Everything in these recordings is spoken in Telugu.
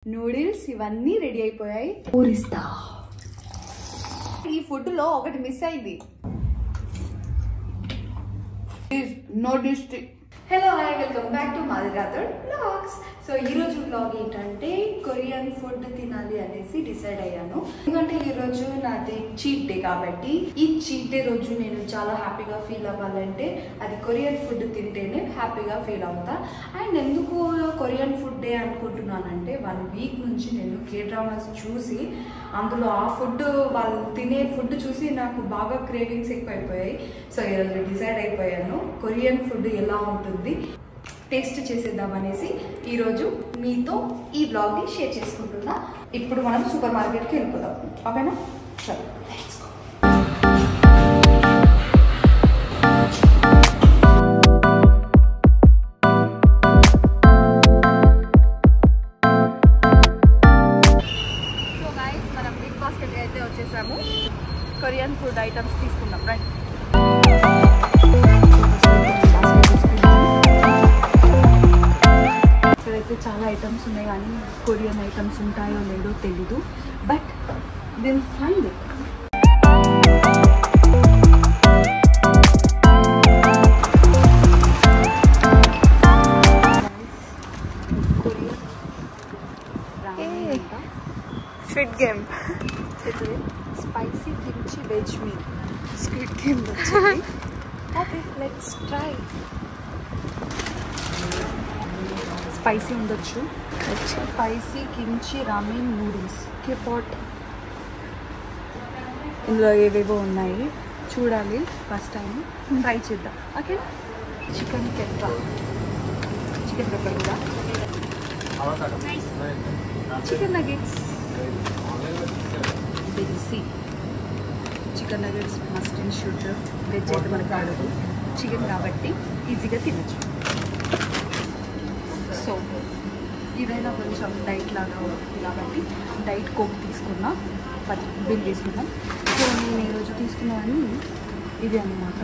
నూడిల్స్ ఇవన్నీ రెడీ అయిపోయాయి. పూరిస్తా. ఈ ఫుడ్ లో ఒకటి మిస్ అయింది. No district. Hello hi, welcome back to మాది రాథోడ్ వ్లాగ్స్. సో ఈరోజు వ్లాగ్ ఏంటంటే కొరియన్ ఫుడ్ తినాలి అనేసి డిసైడ్ అయ్యాను. ఎందుకంటే ఈరోజు నాది చీట్ డే కాబట్టి ఈ చీట్ డే రోజు నేను చాలా హ్యాపీగా ఫీల్ అవ్వాలంటే అది కొరియన్ ఫుడ్ తింటేనే హ్యాపీగా ఫీల్ అవుతా. అండ్ ఎందుకు కొరియన్ ఫుడ్ డే అనుకుంటున్నానంటే 1 వీక్ నుంచి నేను కే డ్రామాస్ చూసి అందులో ఆ ఫుడ్ వాళ్ళు తినే ఫుడ్ చూసి నాకు బాగా క్రేవింగ్స్ ఎక్కువైపోయాయి. సో ఈరోజు డిసైడ్ అయిపోయాను కొరియన్ ఫుడ్ ఎలా ఉంటుంది టేస్ట్ చేసేద్దాం అనేసి ఈరోజు మీతో ఈ బ్లాగ్ని షేర్ చేసుకుంటున్నా. ఇప్పుడు మనం సూపర్ మార్కెట్కి వెళ్ళిపోదాం, ఓకేనా? చలో లెట్స్ గో. సో గైస్, మనం బిగ్ బాస్కెట్కి అయితే వచ్చేసాము. కొరియన్ ఫుడ్ ఐటమ్స్ తీసుకుందాం, రైట్? అయితే చాలా ఐటమ్స్ ఉన్నాయి కానీ కొరియన్ ఐటమ్స్ ఉంటాయో లేదో తెలీదు, but will find it. Korean squid game, spicy kimchi veg meal. Squid game వచ్చింది. Okay, let's try. స్పైసీ ఉండొచ్చు. స్పైసీ కిమ్చి రామెన్ నూడిల్స్ కేపాట్. ఇందులో ఏవేవో ఉన్నాయి, చూడాలి. ఫస్ట్ టైం ట్రై చేద్దాం, okay? Chicken pepper, chicken pepper కూడా. Chicken nuggets, veggie chicken nuggets must and should. Veg అయితే మనకు రాదు, చికెన్ కాబట్టి ఈజీగా తినచ్చు. సో ఇదైనా కొంచెం డైట్ లాగా ఉంటుంది కాబట్టి డైట్ కోక్ తీసుకున్నా, బిల్ తీసుకున్నాం. సో నేను ఈరోజు తీసుకున్నవన్నీ ఇది అన్నమాట.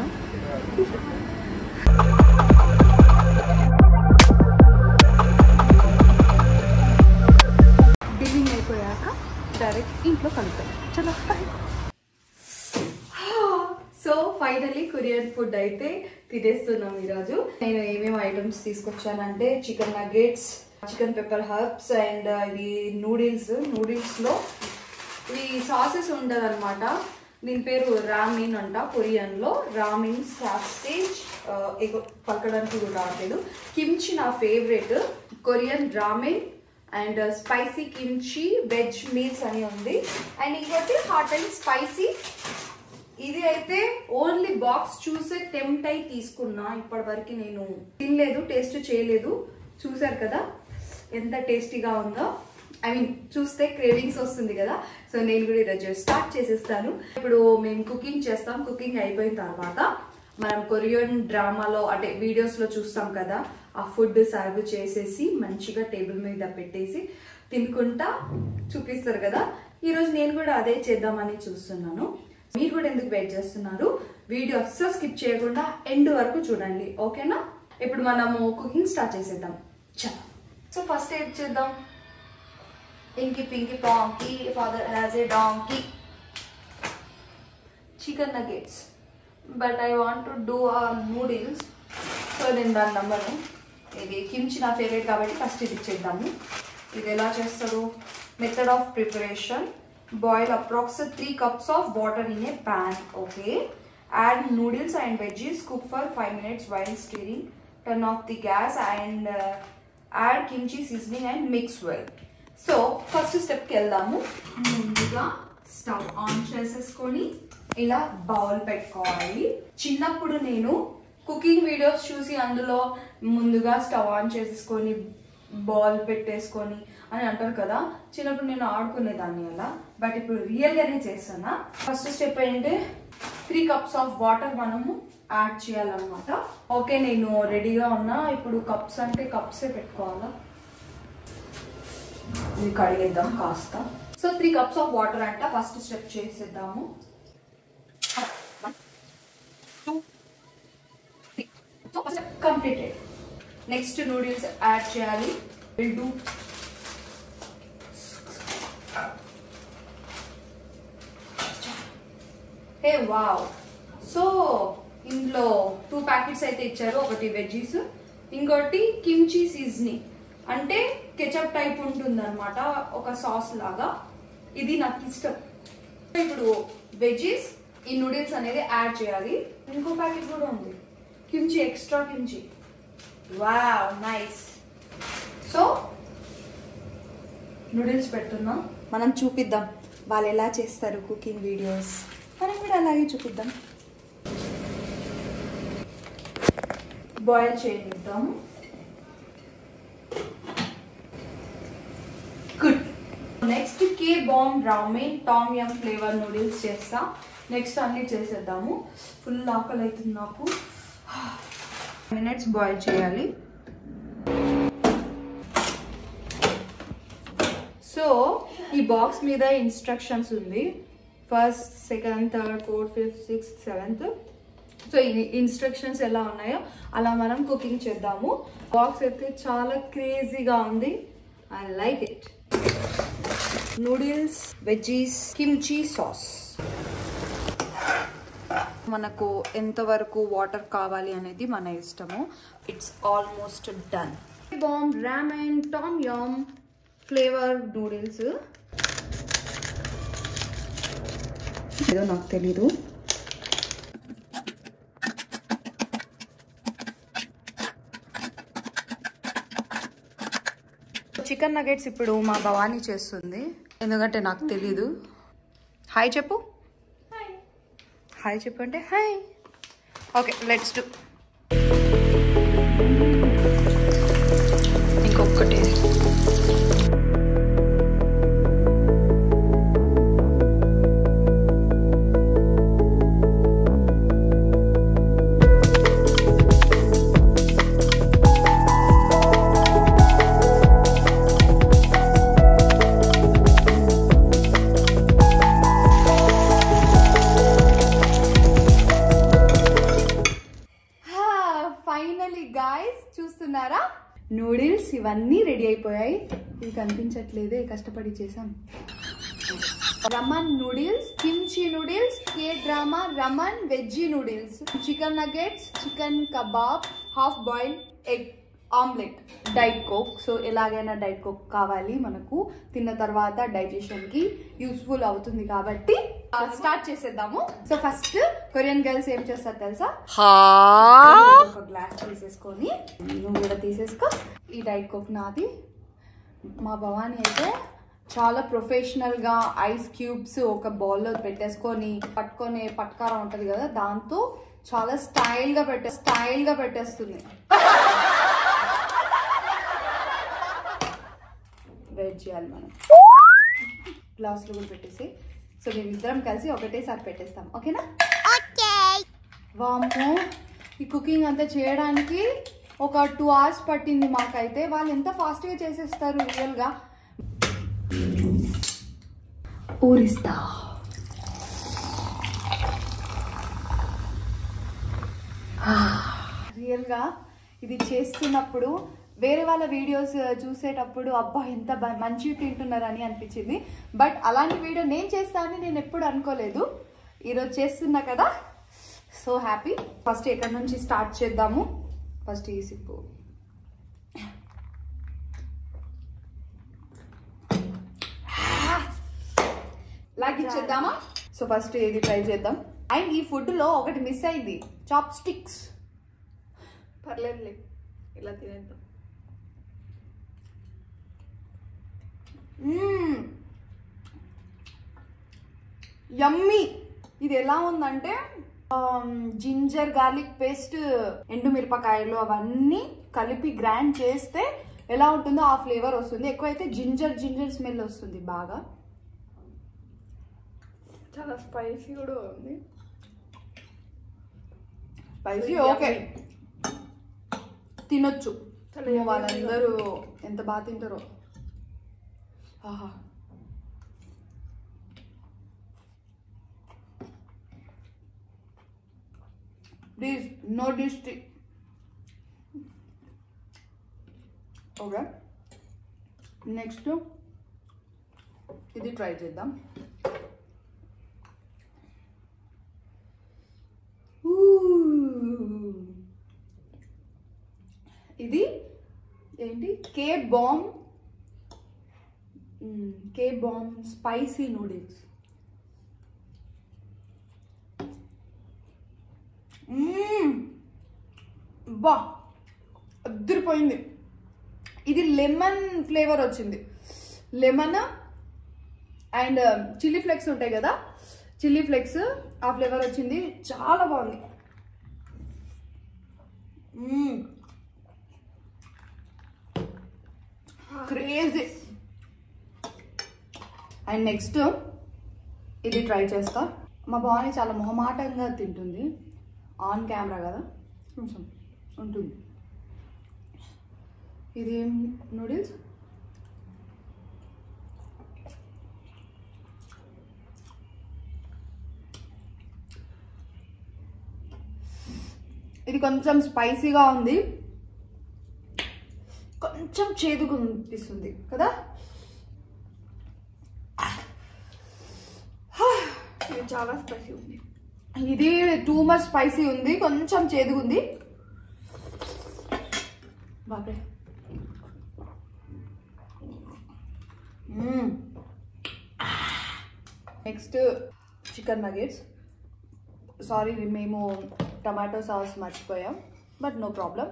బిల్లింగ్ అయిపోయాక డైరెక్ట్ ఇంట్లో కలుగుతాం. చలో bye. So finally Korean food అయితే తినేస్తున్నాం ఈరోజు. నేను ఏమేమి ఐటమ్స్ తీసుకొచ్చానంటే chicken nuggets, chicken pepper herbs and ఇది నూడిల్స్. నూడిల్స్లో ఇది సాసెస్ ఉంటుంది అనమాట. దీని పేరు రామిన్ అంట కొరియన్లో. రామిన్ సాసేజ్ పలకడానికి కూడా రావట్లేదు. కిమ్చి నా favourite. Korean ramen and spicy kimchi veg meals అని ఉంది. అండ్ ఇంకోటి హాట్ అండ్ స్పైసీ. ఇది అయితే ఓన్లీ బాక్స్ చూసే టెంప్ట్ అయి తీసుకున్నా. ఇప్పటి వరకు నేను తినలేదు, టేస్ట్ చేయలేదు. చూసారు కదా ఎంత టేస్టీగా ఉందో. ఐ మీన్ చూస్తే క్రేవింగ్స్ వస్తుంది కదా. సో నేను కూడా ఈరోజు స్టార్ట్ చేసేస్తాను. ఇప్పుడు మేము కుకింగ్ చేస్తాం. కుకింగ్ అయిపోయిన తర్వాత మనం కొరియన్ డ్రామాలో అంటే వీడియోస్లో చూస్తాం కదా, ఆ ఫుడ్ సర్వ్ చేసేసి మంచిగా టేబుల్ మీద పెట్టేసి తినుకుంటా చూపిస్తారు కదా. ఈరోజు నేను కూడా అదే చేద్దామని చూస్తున్నాను. మీరు కూడా ఎందుకు వెయిట్ చేస్తున్నారు? వీడియో అస్సలు స్కిప్ చేయకుండా ఎండ్ వరకు చూడండి, ఓకేనా? ఇప్పుడు మనము కుకింగ్ స్టార్ట్ చేసేద్దాం. చలో. సో ఫస్ట్ ఏం చేద్దాం? Inky pinky ponky father has a donkey. Chicken nuggets, but I want to do noodles. So నేను దాని నంబరు. ఇది కిమ్చి నా ఫేవరెట్ కాబట్టి ఫస్ట్ ఇది చేద్దాము. ఇది ఎలా చేస్తారు? Method of preparation: boil approximately 3 cups of water in a pan. Okay, add noodles and veggies, cook for 5 minutes while stirring. Turn off the gas and add kimchi seasoning and mix well. So first step ki veldamu. Munduga stove on chesesukoni ila bowl pettukovali. Chinnappudu nenu cooking videos chusi andulo munduga stove on chesesukoni ball పెట్టేసుకొని అని అంటారు కదా. చిన్నప్పుడు నేను ఆడుకునేదాన్ని అలా, బట్ ఇప్పుడు రియల్గానే చేస్తున్నా. ఫస్ట్ స్టెప్ ఏంటంటే 3 cups ఆఫ్ వాటర్ మనము యాడ్ చేయాలన్నమాట. ఓకే, నేను రెడీగా ఉన్నా. ఇప్పుడు కప్స్ అంటే కప్సే పెట్టుకోవాలా? ఇది కడిగేద్దాం కాస్త. సో 3 cups ఆఫ్ వాటర్ అంట. ఫస్ట్ స్టెప్ చేసేద్దాము. 1 2 3. So first step completed. Next noodles add చేయాలి. Will do a wow. So ఇందులో 2 ప్యాకెట్స్ అయితే ఇచ్చారు. ఒకటి వెజ్జీస్, ఇంకోటి కిమ్చి సీజనింగ్, అంటే కెచప్ టైప్ ఉంటుంది అనమాట, ఒక సాస్ లాగా. ఇది నాకు ఇష్టం. ఇప్పుడు వెజ్జీస్ ఈ నూడిల్స్ అనేది యాడ్ చేయాలి. ఇంకో ప్యాకెట్ కూడా ఉంది, kimchi, extra kimchi. Wow, nice. So noodles పెడుతున్నాం. మనం చూపిద్దాం వాళ్ళు ఎలా చేస్తారు కుకింగ్ వీడియోస్, మనం కూడా అలాగే చూపిద్దాం. బాయిల్ చేయనిద్దాము. Good. Next K-bomb ramen tom yum flavour noodles చేస్తా. నెక్స్ట్ అన్ని చేసేద్దాము. ఫుల్ ఆకలి అవుతుంది నాకు. మినిట్స్ బాయిల్ చేయాలి. సో ఈ బాక్స్ మీద ఇన్స్ట్రక్షన్స్ ఉంది, 1st, 2nd, 3rd, 4th, 5th, 6th, 7th. So ఈ ఇన్స్ట్రక్షన్స్ ఎలా ఉన్నాయో అలా మనం కుకింగ్ చేద్దాము. బాక్స్ అయితే చాలా క్రేజీగా ఉంది. I like it. Noodles, veggies, kimchi sauce. మనకు ఎంతవరకు వాటర్ కావాలి అనేది మన ఇష్టము. It's almost done. Bomb ramen tom yum flavour noodles. ఏదో నాకు తెలీదు. చికెన్ నగెట్స్ ఇప్పుడు మా భవానీ చేస్తుంది, ఎందుకంటే నాకు తెలీదు. హాయ్ చెప్పు. హాయ్ చెప్పు అంటే హాయ్. Okay, let's do. ఇంకొకటి. చూస్తున్నారా, నూడిల్స్ ఇవన్నీ రెడీ అయిపోయాయి. ఇది కనిపించట్లేదే, కష్టపడి చేసాం. Raman noodles, kimchi noodles, K-drama Raman veggie noodles, chicken nuggets, chicken kebab, half boiled egg omelette, diet coke. So ఎలాగైనా డైట్ కోక్ కావాలి మనకు, తిన్న తర్వాత డైజెషన్ కి యూస్ఫుల్ అవుతుంది కాబట్టి స్టార్ట్ చేసేద్దాము. సో ఫస్ట్ కొరియన్ గర్ల్స్ ఏం చేస్తారు తెలుసా, ఒక గ్లాస్ తీసేసుకొని, నువ్వు కూడా తీసేసుకో. ఈ డైట్ కోక్ నాది. మా భవానీ అయితే చాలా ప్రొఫెషనల్ గా ఐస్ క్యూబ్స్ ఒక బౌల్లో పెట్టేసుకొని పట్టుకొని, పట్కారం ఉంటది కదా, దాంతో చాలా స్టైల్ గా పెట్టేస్తుంది. వెయిట్ చేయాలి మనం. గ్లాసులు కూడా పెట్టేసి, సో మేమిద్దరం కలిసి ఒకటేసారి పెట్టేస్తాం. ఓకేనా? వామ్మో, ఈ కుకింగ్ అంతా చేయడానికి ఒక 2 hours పట్టింది మాకైతే. వాళ్ళు ఎంత ఫాస్ట్గా చేసేస్తారు రియల్గా. ఊరిస్తా. రియల్గా ఇది చేస్తున్నప్పుడు వేరే వాళ్ళ వీడియోస్ చూసేటప్పుడు అబ్బా ఎంత మంచిగా తింటున్నారని అనిపించింది. బట్ అలాంటి వీడియో నేను చేస్తానని నేను ఎప్పుడు అనుకోలేదు. ఈరోజు చేస్తున్నా కదా, సో హ్యాపీ. ఫస్ట్ ఎక్కడి నుంచి స్టార్ట్ చేద్దాము. ఫస్ట్ ఈ సిప్పు. లాగిచ్చేద్దామా? సో ఫస్ట్ ఇది ట్రై చేద్దాం. అండ్ ఈ ఫుడ్లో ఒకటి మిస్ అయింది, చాప్ స్టిక్స్. పర్లేదులే, ఇలా తినేద్దాం. యమ్మీ. ఇది ఎలా ఉందంటే జింజర్ గార్లిక్ పేస్ట్, ఎండు మిరపకాయలు అవన్నీ కలిపి గ్రైండ్ చేస్తే ఎలా ఉంటుందో ఆ ఫ్లేవర్ వస్తుంది. ఎక్కువైతే జింజర్ స్మెల్ వస్తుంది బాగా. చాలా స్పైసీ కూడా ఉంది. స్పైసీ ఓకే, తినొచ్చు. వాళ్ళందరూ ఎంత బాగా తింటారో. ఆహా, ప్లీజ్ నో డిస్టి. ఓకే, నెక్స్ట్ ఇది ట్రై చేద్దాం. K-bomb spicy noodles. బా అద్దరిపోయింది. ఇది లెమన్ ఫ్లేవర్ వచ్చింది. లెమన్ అండ్ చిల్లీ ఫ్లేక్స్ ఉంటాయి కదా, చిల్లీ ఫ్లేక్స్ ఆ ఫ్లేవర్ వచ్చింది. చాలా బాగుంది. క్రేజీ. అండ్ నెక్స్ట్ ఇది ట్రై చేస్తా. మా బాగుని చాలా మొహమాటంగా తింటుంది. ఆన్ కెమెరా కదా కొంచెం ఉంటుంది. ఇది నూడిల్స్. ఇది కొంచెం స్పైసీగా ఉంది, కొంచెం చేదుగా అనిపిస్తుంది కదా. ఇది చాలా స్పైసీ ఉంది. ఇది టూ మచ్ స్పైసీ ఉంది, కొంచెం చేదుగా ఉంది. బాబే. Next chicken nuggets. సారీ మేము టమాటో సాస్ మర్చిపోయాం, బట్ నో ప్రాబ్లం,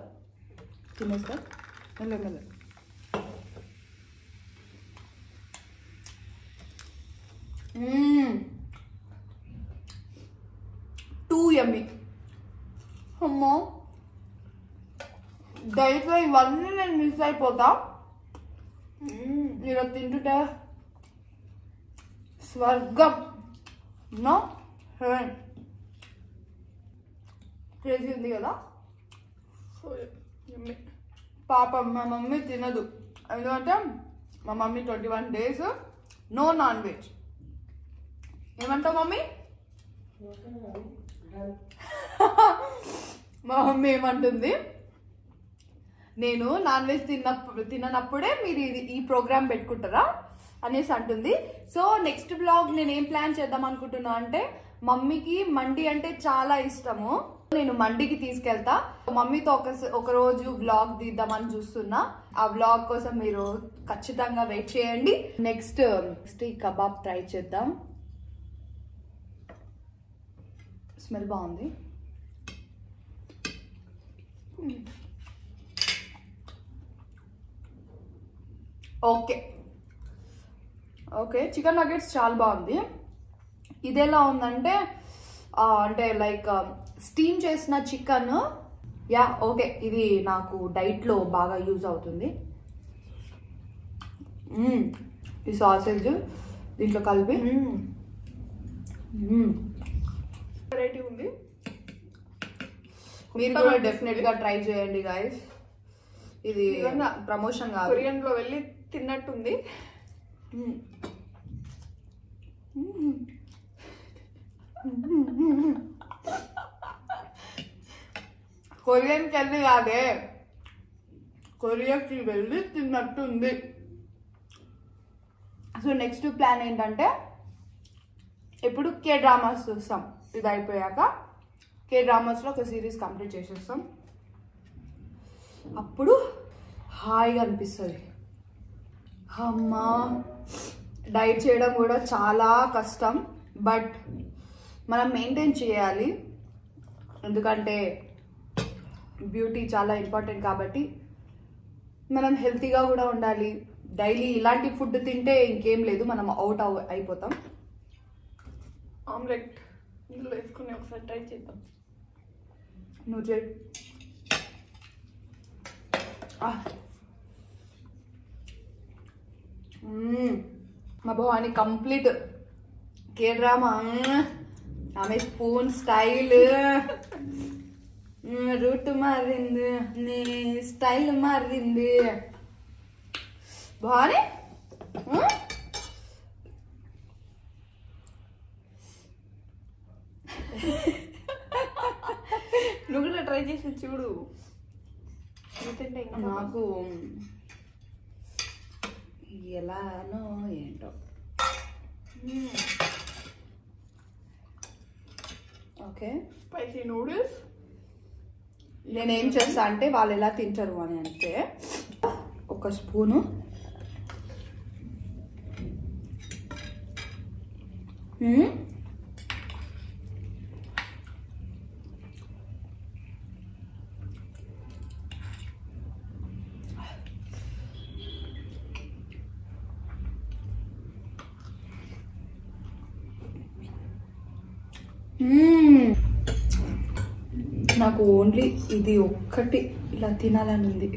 తినేస్తాం. మెల్ల టూ యమ్మీ. అమ్మో, డైట్లో ఇవన్నీ నేను మిస్ అయిపోతా. ఇలా తింటుంటే స్వర్గం. No haven. క్రేజీ ఉంది కదా. పాపం మా మమ్మీ తినదు, ఎందుకంటే మా mummy 21 days no non veg. ఏమంటావు మమ్మీ? మా మమ్మీ ఏమంటుంది, నేను నాన్ వెజ్ తిననప్పుడే మీరు ఈ ప్రోగ్రామ్ పెట్టుకుంటారా అనేసి అంటుంది. సో నెక్స్ట్ బ్లాగ్ నేను ఏం ప్లాన్ చేద్దాం అనుకుంటున్నా అంటే, మమ్మీకి మండి అంటే చాలా ఇష్టము. నేను మండికి తీసుకెళ్తా. మమ్మీతో ఒక రోజు వ్లాగ్ తీద్దామని చూస్తున్నా. ఆ వ్లాగ్ కోసం మీరు ఖచ్చితంగా వెయిట్ చేయండి. నెక్స్ట్ ఈ కబాబ్ ట్రై చేద్దాం. స్మెల్ బాగుంది. ఓకే ఓకే, చికెన్ నగెట్స్ చాలా బాగుంది. ఇది ఎలా ఉందంటే అంటే లైక్ స్టీమ్ చేసిన చికెన్. యా ఓకే, ఇది నాకు డైట్లో బాగా యూజ్ అవుతుంది. ఈ సాసేజ్ దీంట్లో కలిపి వెరైటీ ఉంది. మీరు కూడా డెఫినెట్గా ట్రై చేయండి గైస్. ఇది ప్రమోషన్ కాదు, కొరియన్లో వెళ్ళి తిన్నట్టుంది. కొరియన్కి వెళ్ళి కాదే, కొరియాకి వెళ్ళి తిన్నట్టుంది. సో నెక్స్ట్ ప్లాన్ ఏంటంటే, ఇప్పుడు కే డ్రామాస్ చూస్తాం. ఇది అయిపోయాక కే డ్రామాస్లో ఒక సిరీస్ కంప్లీట్ చేసేస్తాం. అప్పుడు హాయిగా అనిపిస్తుంది. అమ్మా, డైట్ చేయడం కూడా చాలా కష్టం, బట్ మనం మెయింటైన్ చేయాలి. ఎందుకంటే బ్యూటీ చాలా ఇంపార్టెంట్ కాబట్టి మనం హెల్తీగా కూడా ఉండాలి. డైలీ ఇలాంటి ఫుడ్ తింటే ఇంకేం లేదు, మనం అవుట్ అయిపోతాం. ఆమ్లెట్ ఇందులో వేసుకుని ఒకసారి ట్రై చేద్దాం. నువ్వు చేయి. మా భవాని కంప్లీట్ కే డ్రామా. ఆమె స్పూన్ స్టైల్ రూట్ మారింది, నీ స్టైల్ మారింది. భవాని నువ్వు కూడా ట్రై చేసి చూడు. నాకు ఎలానో ఏంటో. Okay, spicy noodles. నేనేం చేస్తా అంటే వాళ్ళు ఎలా తింటారు అని అంటే, ఒక ఒక స్పూను. నాకు ఓన్లీ ఇది ఒక్కటి ఇలా తినాలని ఉంది.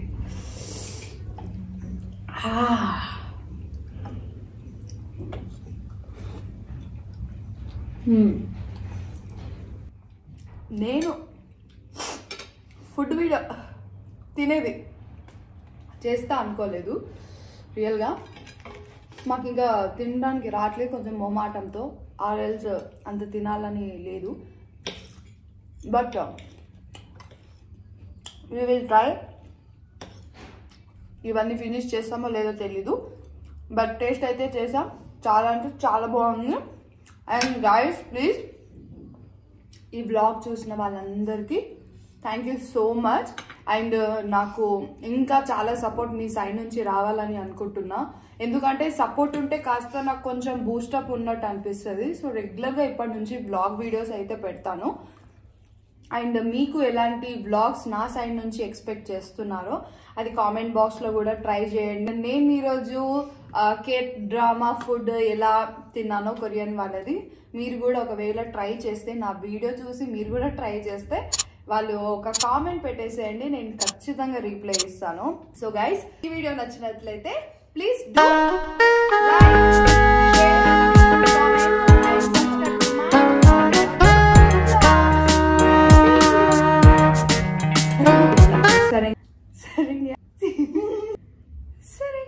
నేను ఫుడ్ వీడియో తినేది చేస్తా అనుకోలేదు. రియల్గా మాకు ఇంకా తినడానికి రావట్లేదు, కొంచెం మొమాటంతో. ఆర్ఎల్స్ అంత తినాలని లేదు. But we will try. ఇవన్నీ ఫినిష్ చేస్తామో లేదో తెలీదు, బట్ టేస్ట్ అయితే చేసాం. చాలా అంటే చాలా బాగుంది. అండ్ గైస్ ప్లీజ్ ఈ వ్లాగ్ చూసిన వాళ్ళందరికీ thank you so much. And నాకు ఇంకా చాలా సపోర్ట్ మీ సైడ్ నుంచి రావాలని అనుకుంటున్నా. ఎందుకంటే సపోర్ట్ ఉంటే కాస్త నాకు కొంచెం బూస్టప్ ఉన్నట్టు అనిపిస్తుంది. సో రెగ్యులర్గా ఇప్పటి నుంచి వ్లాగ్ వీడియోస్ అయితే పెడతాను. అండ్ మీకు ఎలాంటి వ్లాగ్స్ నా సైడ్ నుంచి ఎక్స్పెక్ట్ చేస్తున్నారో అది కామెంట్ బాక్స్లో కూడా ట్రై చేయండి. నేను ఈరోజు కేట్ డ్రామా ఫుడ్ ఎలా తిన్నానో కొరియన్ వాళ్ళది మీరు కూడా ఒకవేళ ట్రై చేస్తే, నా వీడియో చూసి మీరు కూడా ట్రై చేస్తే వాళ్ళు ఒక కామెంట్ పెట్టేసేయండి, నేను ఖచ్చితంగా రీప్లై ఇస్తాను. సో గైస్ ఈ వీడియో నచ్చినట్లయితే please do like, share, comment and subscribe to my సరే సరే సరే.